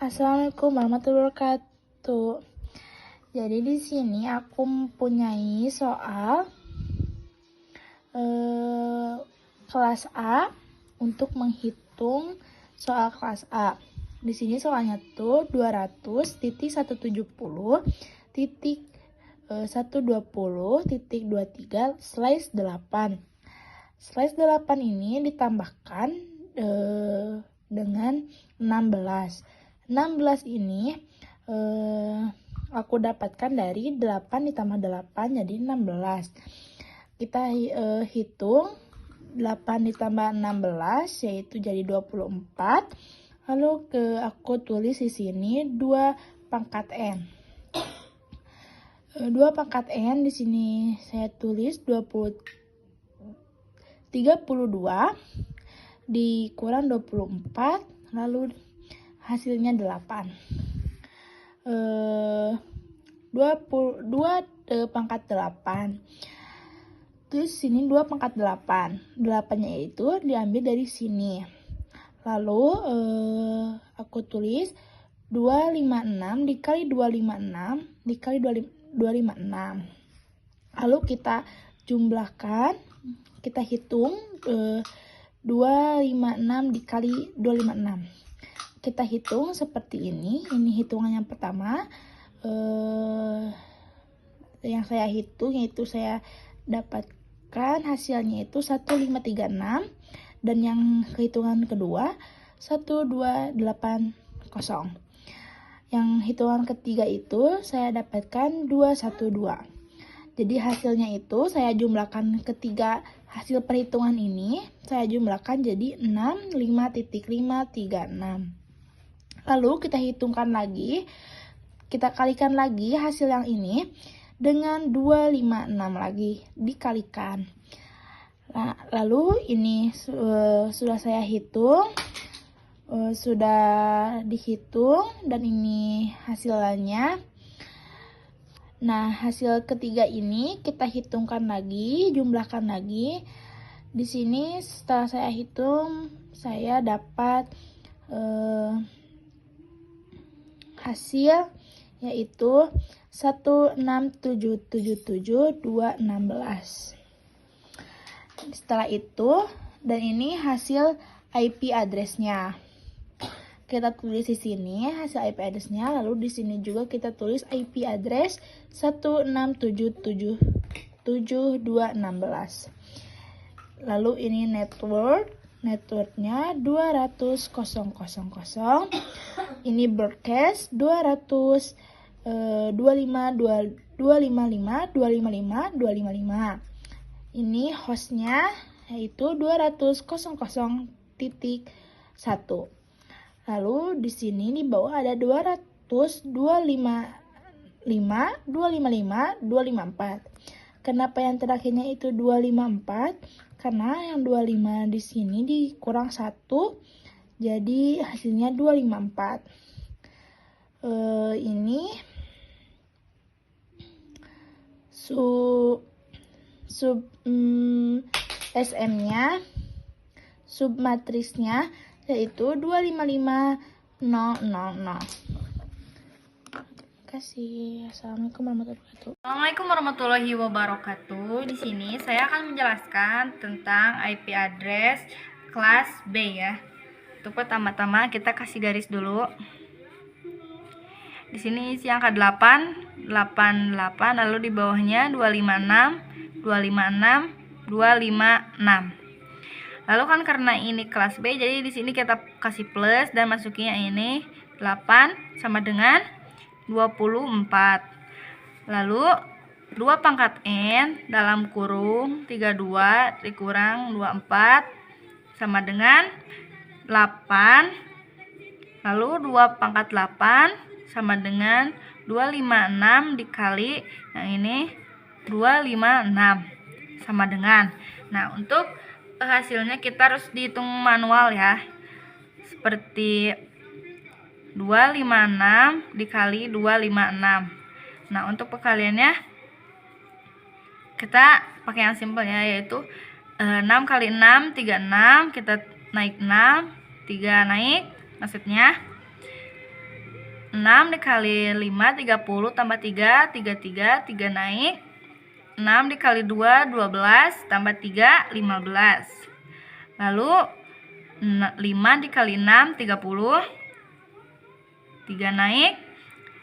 Assalamualaikum warahmatullahi wabarakatuh. Jadi di sini aku mempunyai soal kelas A untuk menghitung soal kelas A. Di sini soalnya tuh 200.170.120.23/8. Slice 8 ini ditambahkan dengan 16. 16 ini aku dapatkan dari 8 ditambah 8 jadi 16. Kita hitung 8 ditambah 16 yaitu jadi 24. Lalu aku tulis di sini 2 pangkat N. 2 pangkat N di sini saya tulis 32 dikurang 24 lalu hasilnya 8. 22 pangkat 8. Terus sini 2 pangkat 8. 8-nya itu diambil dari sini. Lalu aku tulis 256 dikali 256 dikali 256. Lalu kita jumlahkan, kita hitung 256 dikali 256. Kita hitung seperti ini hitungan yang pertama. Yang saya hitung yaitu saya dapatkan hasilnya itu 1536 dan yang hitungan kedua 1280. Yang hitungan ketiga itu saya dapatkan 212. Jadi hasilnya itu saya jumlahkan ketiga hasil perhitungan ini, saya jumlahkan jadi 65.536. Lalu kita hitungkan lagi, kita kalikan lagi hasil yang ini dengan 256 lagi dikalikan. Nah, lalu ini sudah saya hitung, sudah dihitung dan ini hasilnya. Nah, hasil ketiga ini kita hitungkan lagi, jumlahkan lagi. Di sini setelah saya hitung, saya dapat hasil yaitu 16777.216. Setelah itu, dan ini hasil IP address-nya. Kita tulis di sini hasil IP address-nya, lalu di sini juga kita tulis IP address 16777.216. Lalu ini networknya 200.000. Ini broadcast 255.255.255. Ini hostnya yaitu 200.000.1. Lalu di sini di bawah ada 200.255.254. Kenapa yang terakhirnya itu 254? Karena yang 25 di sini dikurang 1, jadi hasilnya 254. Ini SM-nya, submatrisnya yaitu 255000. Terima kasih. Assalamualaikum warahmatullahi wabarakatuh. Assalamualaikum warahmatullahi wabarakatuh. Di sini saya akan menjelaskan tentang IP address kelas B ya. Untuk pertama-tama kita kasih garis dulu. Di sini isi angka 8, 88, lalu di bawahnya 256, 256, 256. Lalu kan karena ini kelas B, jadi di sini kita kasih plus dan masukinnya ini 8 sama dengan 24. Lalu 2 pangkat N dalam kurung 32 dikurang 24 sama dengan 8. Lalu 2 pangkat 8 sama dengan 256 dikali yang ini 256 sama dengan. Nah, untuk hasilnya kita harus dihitung manual ya. Seperti 256 dikali 256. Nah, untuk perkaliannya kita pakai yang simpel ya, yaitu 6 kali 6 36, kita naik 6, 3 naik maksudnya 6 dikali 5 30 tambah 3 33 3 naik. 6 dikali 2 12 tambah 3 15. Lalu 5 dikali 6 30 3 naik.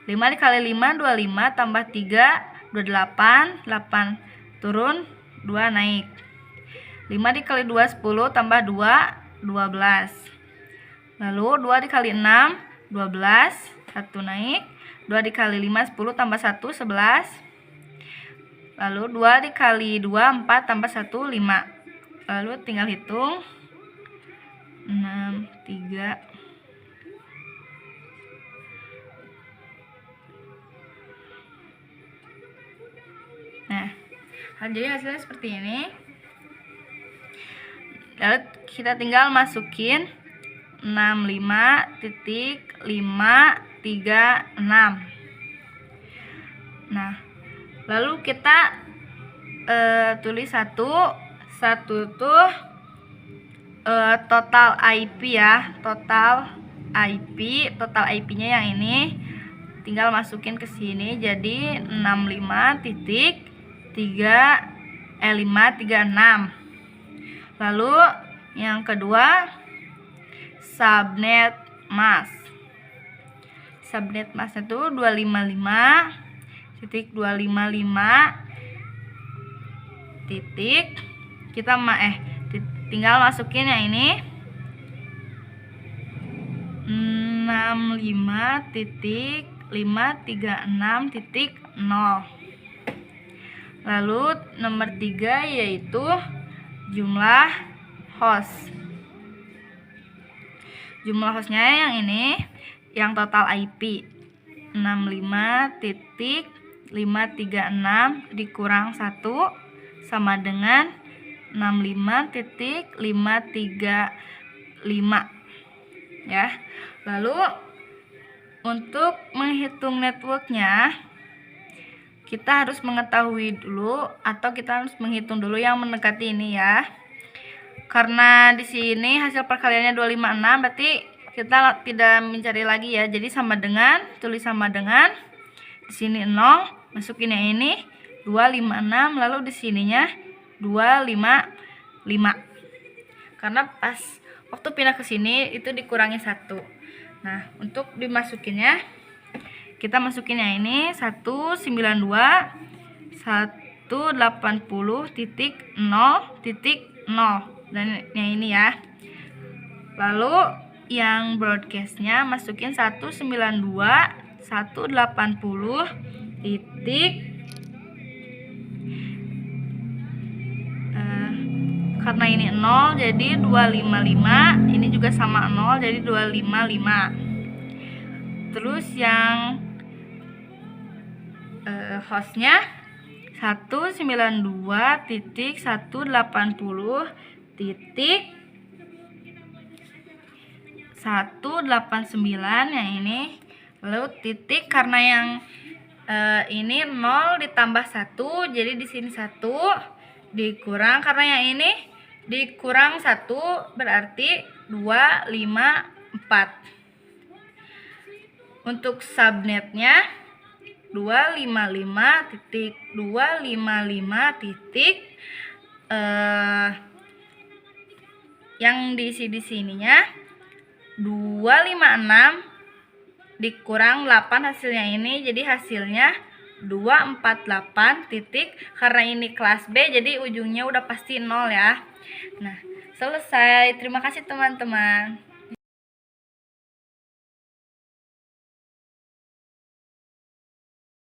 5 dikali 5 25 tambah 3 28 8 turun 2 naik. 5 dikali 2 10 tambah 2 12. Lalu 2 dikali 6 12 1 naik. 2 dikali 5 10 tambah 1 11. Lalu 2 dikali 2 4 tambah 1 5. Lalu tinggal hitung 6 3. Nah, jadi hasilnya seperti ini. Lalu kita tinggal masukin 65.536. Nah, lalu kita tulis satu tuh total IP ya, total IP-nya yang ini tinggal masukin ke sini jadi 65.536. Lalu yang kedua subnet mask. Subnet masknya itu 255.255 titik. Kita tinggal masukin yang ini 65.536.0. Lalu nomor 3 yaitu jumlah host. Jumlah hostnya yang ini, yang total IP 65.536 dikurang 1 sama dengan 65.535 ya. Lalu untuk menghitung networknya kita harus mengetahui dulu atau kita harus menghitung dulu yang mendekati ini ya. Karena di sini hasil perkaliannya 256 berarti kita tidak mencari lagi ya. Jadi sama dengan, tulis sama dengan di sini 0, masukin yang ini 256, lalu di sininya 255. Karena pas waktu pindah ke sini itu dikurangi 1. Nah, untuk dimasukinnya kita masukin yang ini 192.180.0.0 dan yang ini ya. Lalu yang broadcastnya masukin 192.180 karena ini 0 jadi 255, ini juga sama 0 jadi 255. Terus yang hostnya 192.189 yang ini. Lalu titik karena yang ini 0 ditambah 1 jadi di sini 1 dikurang, karena yang ini dikurang 1 berarti 254. Untuk subnetnya 255.255 yang diisi di sininya 256 dikurang 8 hasilnya ini, jadi hasilnya 248 titik. Karena ini kelas B jadi ujungnya udah pasti 0 ya. Nah, selesai. Terima kasih teman-teman.